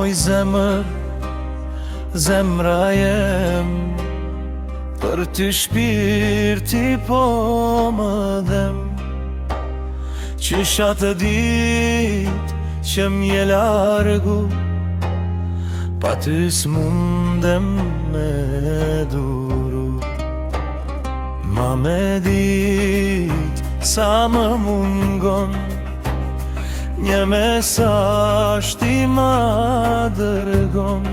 moj zemër, zemra jem, për ty shpirti po më dhem. Qysha të dit që m'je largu, pa ty s'mundem me duru. Ma me dit sa më mungon, një mesazh ti ma dërgon.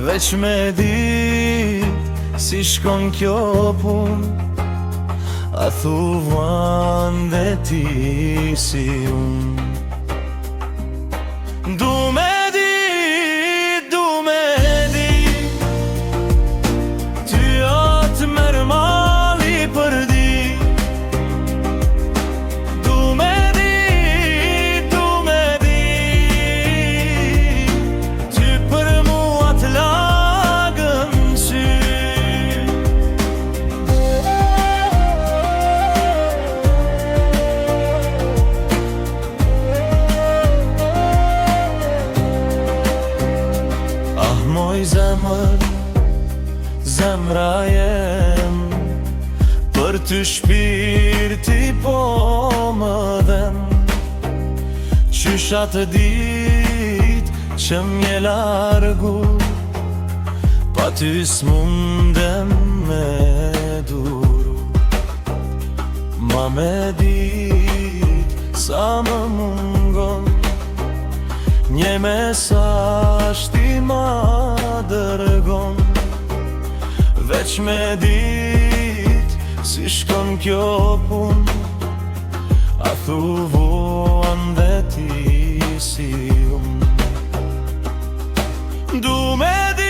Veç me dit si shkon kjo pun, a thuvan dhe ti si un. Du me dit, ty atë merë mali për di. Du me dit, ty për mua të lagën sy. Moj zemër, zemra jem, për ty shpirti po më dhem. Qysha të dit që m'je largu, pa ty s'mundem me duru. Ma me dit sa më mungon, një mesazh ti ma dërgon. Veç me dit si shkon kjo pun, a thuvuan dhe ti si un. Du me dit